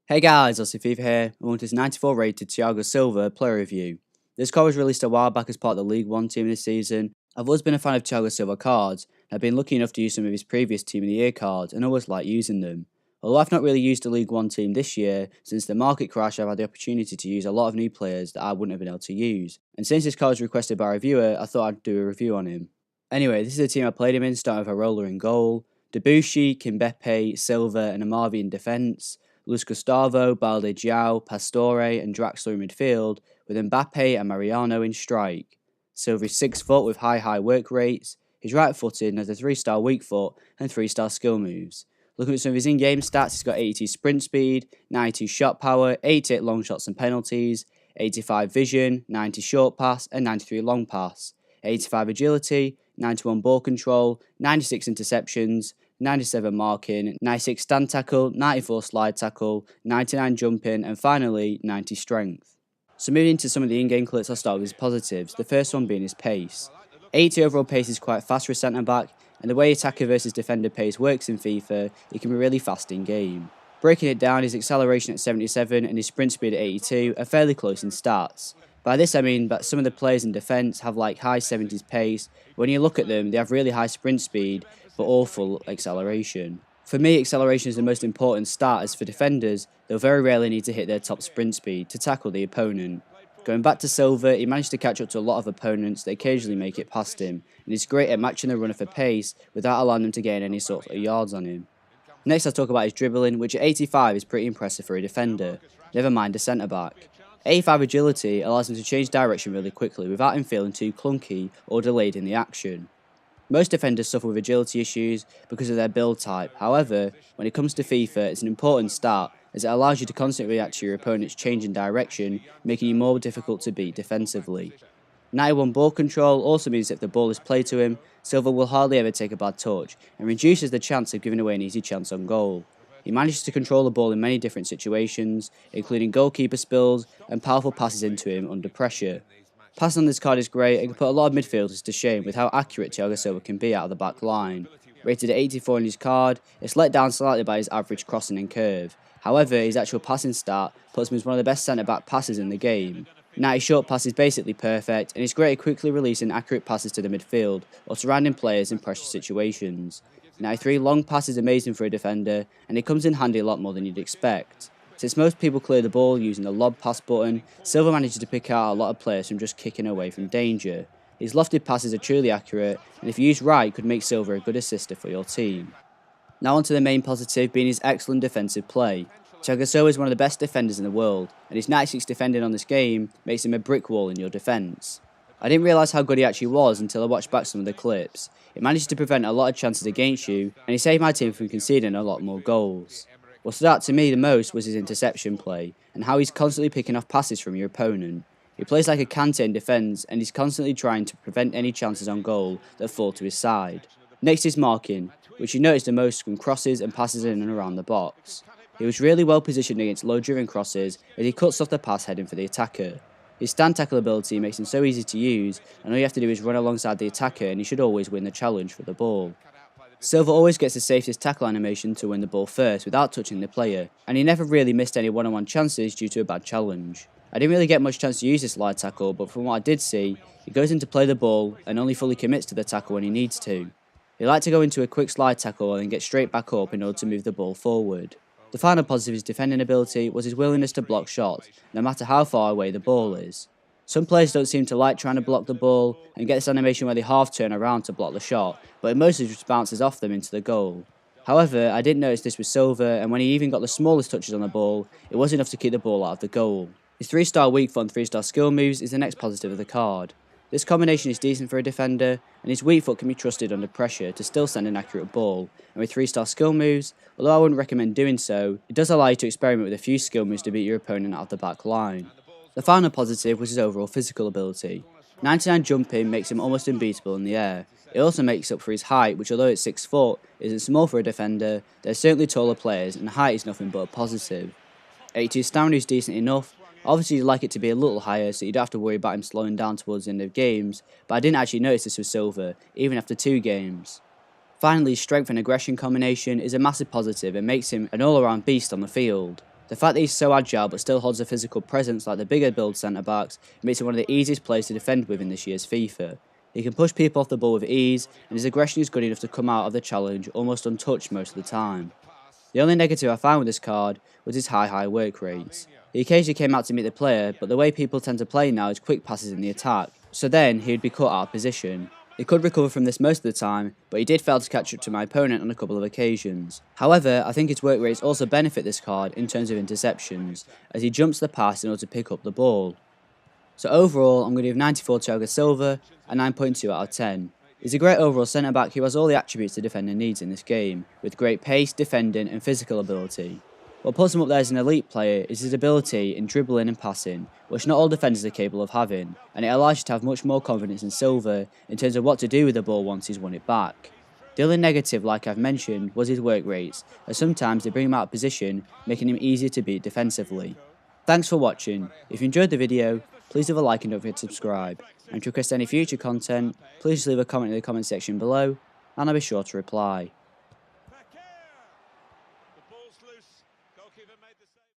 Hey guys, Fifa here. I want this 94 rated Thiago Silva player review. This card was released a while back as part of the League 1 team this season. I've always been a fan of Thiago Silva cards, and I've been lucky enough to use some of his previous Team of the Year cards and always like using them. Although I've not really used the League 1 team this year, since the market crash I've had the opportunity to use a lot of new players that I wouldn't have been able to use. And since this card was requested by a reviewer, I thought I'd do a review on him. Anyway, this is the team I played him in, starting with a roller in goal, Debuchy, Kimbeppe, Silva and Amavi in defence, Luis Gustavo, Balde Diao, Pastore and Draxler in midfield, with Mbappe and Mariano in strike. Silva is 6 foot with high work rates. He's right-footed and has a 3-star weak foot and 3-star skill moves. Looking at some of his in-game stats, he's got 82 sprint speed, 92 shot power, 88 long shots and penalties, 85 vision, 90 short pass and 93 long pass, 85 agility, 91 ball control, 96 interceptions, 97 marking, 96 stand tackle, 94 slide tackle, 99 jumping, and finally 90 strength. So moving into some of the in-game clips, I'll start with his positives, the first one being his pace. 80 overall pace is quite fast for a centre-back, and the way attacker versus defender pace works in FIFA, it can be really fast in-game. Breaking it down, his acceleration at 77 and his sprint speed at 82 are fairly close in stats. By this I mean that some of the players in defence have like high 70s pace. When you look at them, they have really high sprint speed, but awful acceleration. For me, acceleration is the most important stat, as for defenders, they'll very rarely need to hit their top sprint speed to tackle the opponent. Going back to Silva, he managed to catch up to a lot of opponents that occasionally make it past him, and he's great at matching the runner for pace without allowing them to gain any sort of yards on him. Next I'll talk about his dribbling, which at 85 is pretty impressive for a defender, never mind a centre-back. 85 agility allows him to change direction really quickly without him feeling too clunky or delayed in the action. Most defenders suffer with agility issues because of their build type. However, when it comes to FIFA, it's an important stat as it allows you to constantly react to your opponent's change in direction, making you more difficult to beat defensively. 91 ball control also means that if the ball is played to him, Silva will hardly ever take a bad touch and reduces the chance of giving away an easy chance on goal. He manages to control the ball in many different situations, including goalkeeper spills and powerful passes into him under pressure. Passing on this card is great and can put a lot of midfielders to shame with how accurate Thiago Silva can be out of the back line. Rated at 84 on his card, it's let down slightly by his average crossing and curve. However, his actual passing stat puts him as one of the best centre-back passers in the game. 90 short pass is basically perfect, and he's great at quickly releasing accurate passes to the midfield or surrounding players in pressure situations. 93 long pass is amazing for a defender, and it comes in handy a lot more than you'd expect. Since most people clear the ball using the lob pass button, Silva manages to pick out a lot of players from just kicking away from danger. His lofted passes are truly accurate, and if used right, could make Silva a good assister for your team. Now on to the main positive, being his excellent defensive play. Thiago Silva is one of the best defenders in the world, and his 96 defending on this game makes him a brick wall in your defence. I didn't realise how good he actually was until I watched back some of the clips. He managed to prevent a lot of chances against you, and he saved my team from conceding a lot more goals. What stood out to me the most was his interception play, and how he's constantly picking off passes from your opponent. He plays like a Kante in defence, and he's constantly trying to prevent any chances on goal that fall to his side. Next is marking, which you notice the most from crosses and passes in and around the box. He was really well positioned against low-driven crosses as he cuts off the pass heading for the attacker. His stand tackle ability makes him so easy to use, and all you have to do is run alongside the attacker and he should always win the challenge for the ball. Silva always gets the safest tackle animation to win the ball first without touching the player, and he never really missed any one-on-one chances due to a bad challenge. I didn't really get much chance to use this slide tackle, but from what I did see, he goes in to play the ball and only fully commits to the tackle when he needs to. He liked to go into a quick slide tackle and then get straight back up in order to move the ball forward. The final positive of his defending ability was his willingness to block shots, no matter how far away the ball is. Some players don't seem to like trying to block the ball and get this animation where they half turn around to block the shot, but it mostly just bounces off them into the goal. However, I did notice this with Silva, and when he even got the smallest touches on the ball, it was enough to keep the ball out of the goal. His 3-star weak foot and 3-star skill moves is the next positive of the card. This combination is decent for a defender, and his weak foot can be trusted under pressure to still send an accurate ball, and with 3-star skill moves, although I wouldn't recommend doing so, it does allow you to experiment with a few skill moves to beat your opponent out of the back line. The final positive was his overall physical ability. 99 jumping makes him almost unbeatable in the air. It also makes up for his height, which although it's 6 foot, isn't small for a defender. There's certainly taller players, and height is nothing but a positive. 82 stamina is decent enough. Obviously you'd like it to be a little higher so you don't have to worry about him slowing down towards the end of games, but I didn't actually notice this with Silva, even after 2 games. Finally, strength and aggression combination is a massive positive and makes him an all-around beast on the field. The fact that he's so agile but still holds a physical presence like the bigger build centre backs makes him one of the easiest players to defend with in this year's FIFA. He can push people off the ball with ease, and his aggression is good enough to come out of the challenge almost untouched most of the time. The only negative I found with this card was his high work rates. He occasionally came out to meet the player, but the way people tend to play now is quick passes in the attack, so then he would be caught out of position. He could recover from this most of the time, but he did fail to catch up to my opponent on a couple of occasions. However, I think his work rates also benefit this card in terms of interceptions, as he jumps the pass in order to pick up the ball. So overall, I'm going to give 94 Thiago Silva a 9.2 out of 10. He's a great overall centre-back who has all the attributes a defender needs in this game, with great pace, defending and physical ability. What puts him up there as an elite player is his ability in dribbling and passing, which not all defenders are capable of having, and it allows you to have much more confidence in Silva in terms of what to do with the ball once he's won it back. The only negative, like I've mentioned, was his work rates, as sometimes they bring him out of position, making him easier to beat defensively. Thanks for watching. If you enjoyed the video, please leave a like and don't forget to subscribe. And to request any future content, please leave a comment in the comment section below, and I'll be sure to reply.